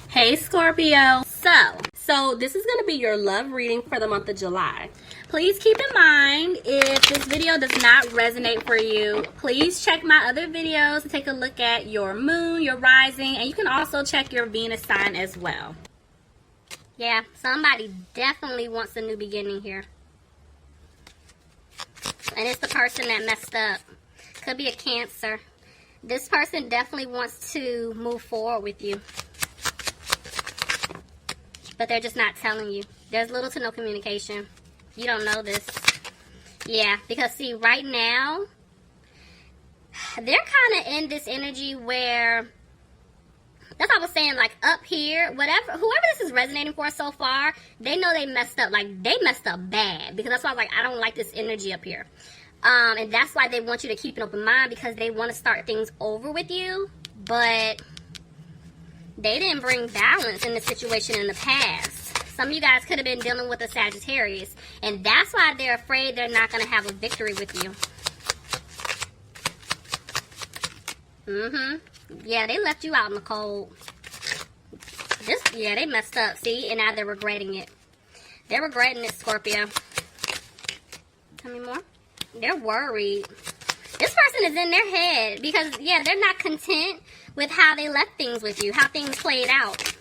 Hey Scorpio. So this is going to be your love reading for the month of July. Please keep in mind, if this video does not resonate for you, please check my other videos to take a look at your moon, your rising, and you can also check your Venus sign as well. Yeah, somebody definitely wants a new beginning here. And it's the person that messed up. Could be a Cancer. This person definitely wants to move forward with you, but they're just not telling you. There's little to no communication. You don't know this. Yeah, because see, right now, they're kind of in this energy where, that's what I was saying, like up here, whoever this is resonating for so far, they know they messed up. Like, they messed up bad. Because that's why I was like, I don't like this energy up here. And that's why they want you to keep an open mind, because they want to start things over with you. But they didn't bring balance in the situation in the past. Some of you guys could have been dealing with a Sagittarius, and that's why they're afraid they're not going to have a victory with you. Yeah, they left you out in the cold. Yeah, they messed up, see? And now they're regretting it. They're regretting it, Scorpio. Tell me more. They're worried. This person is in their head because, yeah, they're not content with how they left things with you, how things played out.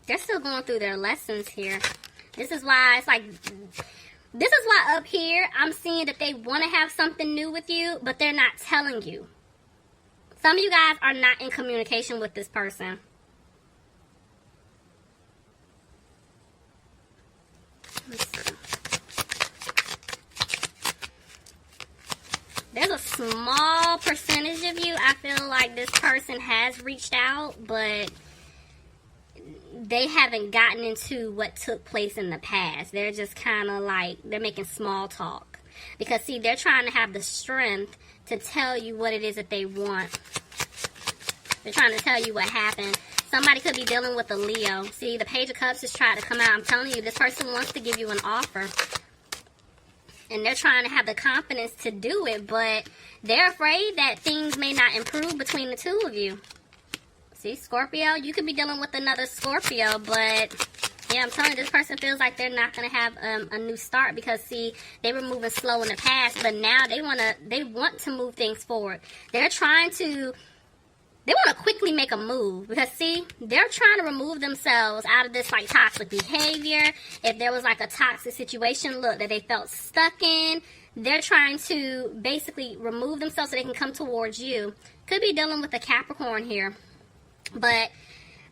They're still going through their lessons here. This is why it's like, this is why up here I'm seeing that they want to have something new with you, but they're not telling you. Some of you guys are not in communication with this person. There's a small percentage of you, I feel like this person has reached out, but they haven't gotten into what took place in the past. They're just kind of like, they're making small talk. Because, see, they're trying to have the strength to tell you what it is that they want. They're trying to tell you what happened. Somebody could be dealing with a Leo. See, the Page of Cups is trying to come out. I'm telling you, this person wants to give you an offer. And they're trying to have the confidence to do it, but they're afraid that things may not improve between the two of you. See, Scorpio, you could be dealing with another Scorpio, but yeah, I'm telling you, this person feels like they're not going to have a new start because, see, they were moving slow in the past, but now they want to move things forward. They want to quickly make a move because, see, they're trying to remove themselves out of this, like, toxic behavior. If there was, like, a toxic situation, look, that they felt stuck in, they're trying to basically remove themselves so they can come towards you. Could be dealing with a Capricorn here. But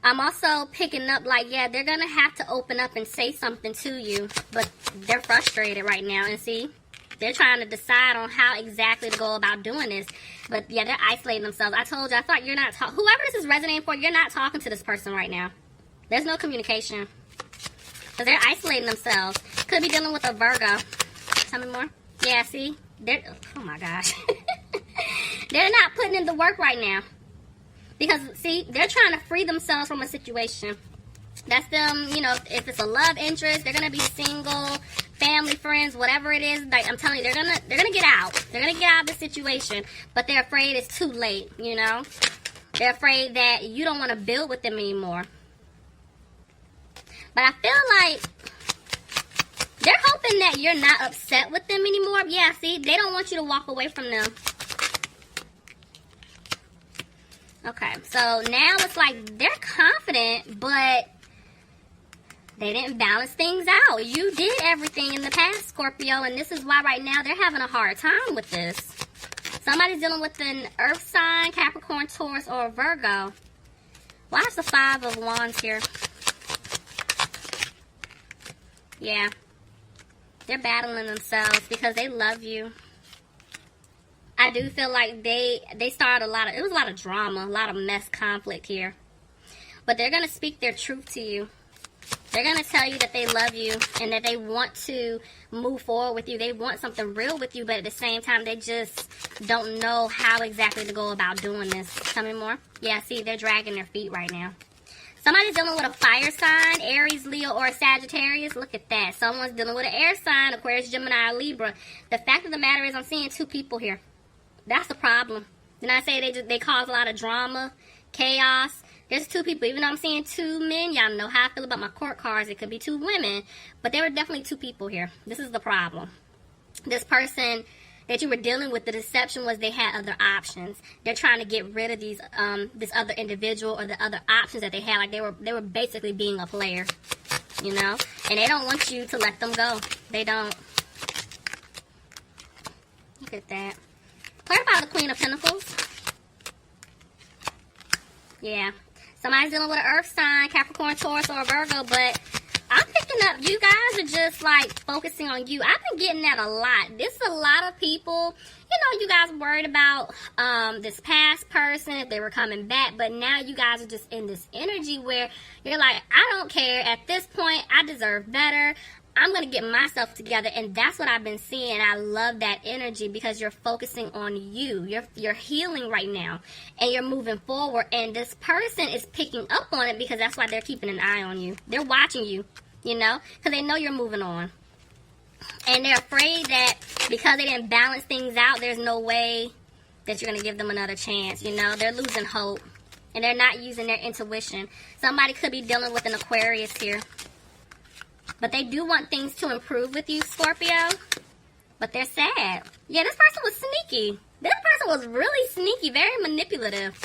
I'm also picking up, like, yeah, they're going to have to open up and say something to you. But they're frustrated right now. And see, they're trying to decide on how exactly to go about doing this. But, yeah, they're isolating themselves. I told you, I thought you're not talking. Whoever this is resonating for, you're not talking to this person right now. There's no communication. Because they're isolating themselves. Could be dealing with a Virgo. Tell me more. Yeah, see? Oh, my gosh. They're not putting in the work right now. Because, see, they're trying to free themselves from a situation. That's them, you know, if it's a love interest, they're going to be single, family, friends, whatever it is. Like, I'm telling you, they're gonna get out. They're going to get out of the situation. But they're afraid it's too late, you know. They're afraid that you don't want to build with them anymore. But I feel like they're hoping that you're not upset with them anymore. Yeah, see, they don't want you to walk away from them. Okay, so now it's like they're confident, but they didn't balance things out. You did everything in the past, Scorpio, and this is why right now they're having a hard time with this. Somebody's dealing with an Earth sign, Capricorn, Taurus, or Virgo. Why is the Five of Wands here? Yeah, they're battling themselves because they love you. I do feel like they started it was a lot of drama, a lot of mess, conflict here. But they're going to speak their truth to you. They're going to tell you that they love you and that they want to move forward with you. They want something real with you, but at the same time, they just don't know how exactly to go about doing this. Tell me more. Yeah, see, they're dragging their feet right now. Somebody's dealing with a fire sign, Aries, Leo, or Sagittarius. Look at that. Someone's dealing with an air sign, Aquarius, Gemini, or Libra. The fact of the matter is I'm seeing two people here. That's the problem. Did I say they cause a lot of drama, chaos? There's two people. Even though I'm seeing two men, y'all know how I feel about my court cards. It could be two women, but there were definitely two people here. This is the problem. This person that you were dealing with, the deception was they had other options. They're trying to get rid of these this other individual or the other options that they had. Like they were basically being a player, you know? And they don't want you to let them go. They don't. Look at that. Clarify the Queen of Pentacles. Yeah. Somebody's dealing with an earth sign, Capricorn, Taurus, or Virgo, but I'm picking up, you guys are just like focusing on you. I've been getting that a lot. This is a lot of people, you know, you guys worried about this past person, if they were coming back, but now you guys are just in this energy where you're like, I don't care. At this point, I deserve better. I'm going to get myself together, and that's what I've been seeing. I love that energy because you're focusing on you. You're healing right now, and you're moving forward, and this person is picking up on it because that's why they're keeping an eye on you. They're watching you, you know, because they know you're moving on. And they're afraid that because they didn't balance things out, there's no way that you're going to give them another chance, you know. They're losing hope, and they're not using their intuition. Somebody could be dealing with an Aquarius here. But they do want things to improve with you, Scorpio. But they're sad. Yeah, this person was sneaky. This person was really sneaky, very manipulative.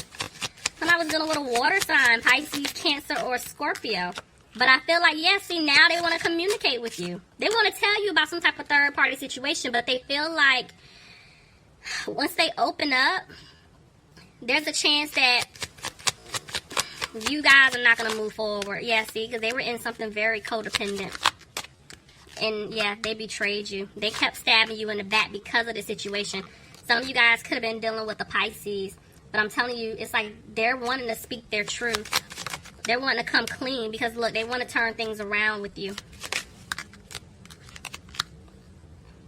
When I was dealing with a water sign, Pisces, Cancer, or Scorpio. But I feel like, yeah, see, now they want to communicate with you. They want to tell you about some type of third-party situation, but they feel like once they open up, there's a chance that you guys are not going to move forward. Yeah, see, because they were in something very codependent. And, yeah, they betrayed you. They kept stabbing you in the back because of the situation. Some of you guys could have been dealing with the Pisces. But I'm telling you, it's like they're wanting to speak their truth. They're wanting to come clean because, look, they want to turn things around with you.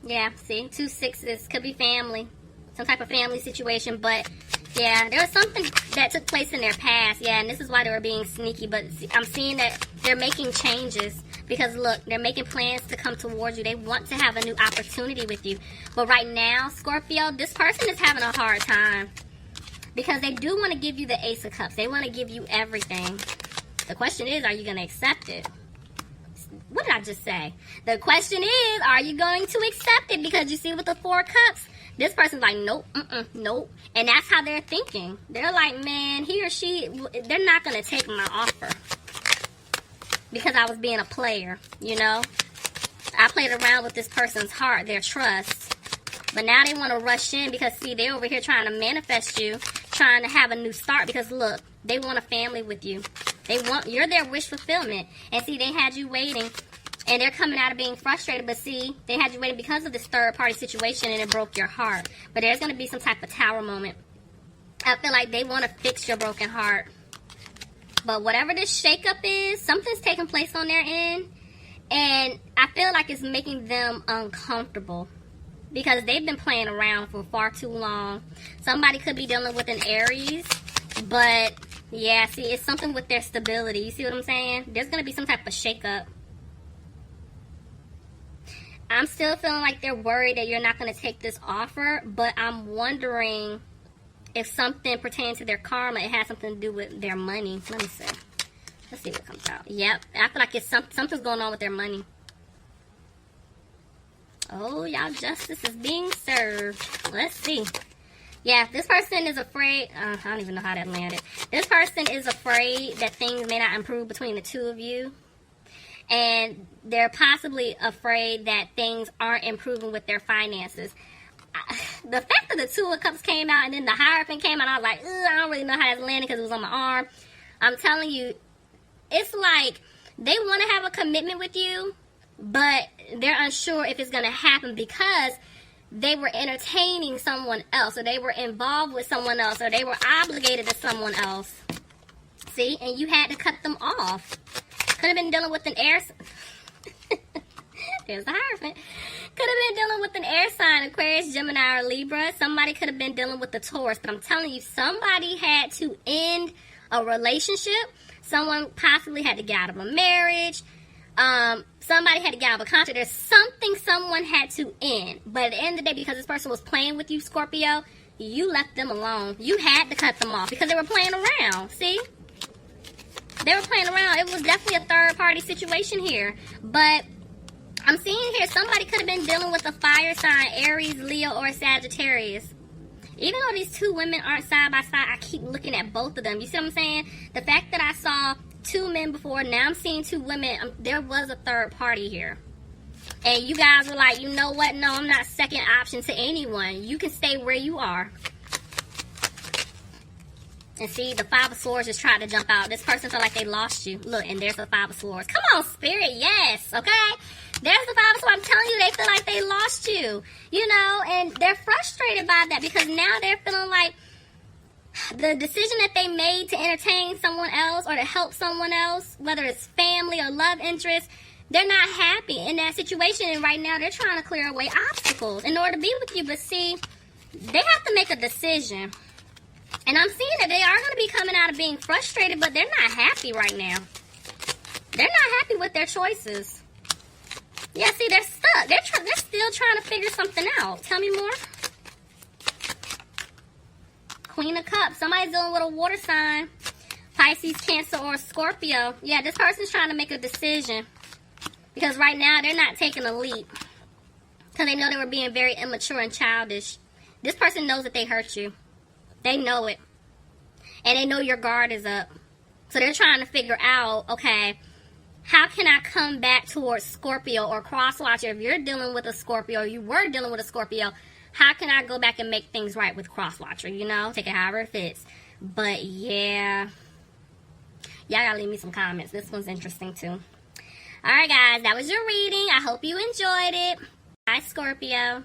Yeah, see, 2 6s. Could be family. Some type of family situation, but yeah, there was something that took place in their past. Yeah, and this is why they were being sneaky. But I'm seeing that they're making changes because, look, they're making plans to come towards you. They want to have a new opportunity with you. But right now, Scorpio, this person is having a hard time because they do want to give you the Ace of Cups. They want to give you everything. The question is, are you going to accept it? What did I just say? The question is, are you going to accept it? Because you see with the 4 Cups, this person's like, nope, nope. And that's how they're thinking. They're like, man, he or she, they're not going to take my offer. Because I was being a player, you know. I played around with this person's heart, their trust. But now they want to rush in because, see, they're over here trying to manifest you, trying to have a new start. Because, look, they want a family with you. You're their wish fulfillment. And, see, they had you waiting. And they're coming out of being frustrated, but see, they had you waiting because of this third-party situation, and it broke your heart. But there's going to be some type of tower moment. I feel like they want to fix your broken heart. But whatever this shakeup is, something's taking place on their end, and I feel like it's making them uncomfortable because they've been playing around for far too long. Somebody could be dealing with an Aries, but yeah, see, it's something with their stability. You see what I'm saying? There's going to be some type of shakeup. I'm still feeling like they're worried that you're not going to take this offer, but I'm wondering if something pertains to their karma, it has something to do with their money. Let me see. Let's see what comes out. Yep, I feel like it's something's going on with their money. Oh, y'all, justice is being served. Let's see. Yeah, this person is afraid. I don't even know how that landed. This person is afraid that things may not improve between the two of you. And they're possibly afraid that things aren't improving with their finances. The fact that the 2 of Cups came out and then the Hierophant came out, I was like, I don't really know how that's landing because it was on my arm. I'm telling you, it's like they want to have a commitment with you, but they're unsure if it's going to happen because they were entertaining someone else, or they were involved with someone else, or they were obligated to someone else. See? And you had to cut them off. Could have been dealing with an air... There's the Hierophant. Could have been dealing with an air sign, Aquarius, Gemini, or Libra. Somebody could have been dealing with the Taurus. But I'm telling you, somebody had to end a relationship. Someone possibly had to get out of a marriage. Somebody had to get out of a contract. There's something someone had to end. But at the end of the day, because this person was playing with you, Scorpio, you left them alone. You had to cut them off because they were playing around. See? They were playing around. It was definitely a third-party situation here. But I'm seeing here somebody could have been dealing with a fire sign, Aries, Leo, or Sagittarius. Even though these two women aren't side by side, I keep looking at both of them. You see what I'm saying? The fact that I saw two men before, now I'm seeing two women. There was a third party here. And you guys were like, you know what? No, I'm not second option to anyone. You can stay where you are. And see, the Five of Swords just tried to jump out. This person felt like they lost you. Look, and there's the Five of Swords. Come on, Spirit. Yes. Okay? There's the Five of Swords. I'm telling you, they feel like they lost you. You know, and they're frustrated by that because now they're feeling like the decision that they made to entertain someone else or to help someone else, whether it's family or love interest, they're not happy in that situation. And right now, they're trying to clear away obstacles in order to be with you. But see, they have to make a decision. And I'm seeing that they are going to be coming out of being frustrated, but they're not happy right now. They're not happy with their choices. Yeah, see, they're stuck. They're still trying to figure something out. Tell me more. Queen of Cups. Somebody's dealing with a water sign. Pisces, Cancer, or Scorpio. Yeah, this person's trying to make a decision. Because right now, they're not taking a leap. Because they know they were being very immature and childish. This person knows that they hurt you. They know it. And they know your guard is up. So they're trying to figure out, okay, how can I come back towards Scorpio or Crosswatcher? If you're dealing with a Scorpio, or you were dealing with a Scorpio, how can I go back and make things right with Crosswatcher? You know, take it however it fits. But yeah, y'all gotta leave me some comments. This one's interesting too. Alright guys, that was your reading. I hope you enjoyed it. Bye, Scorpio.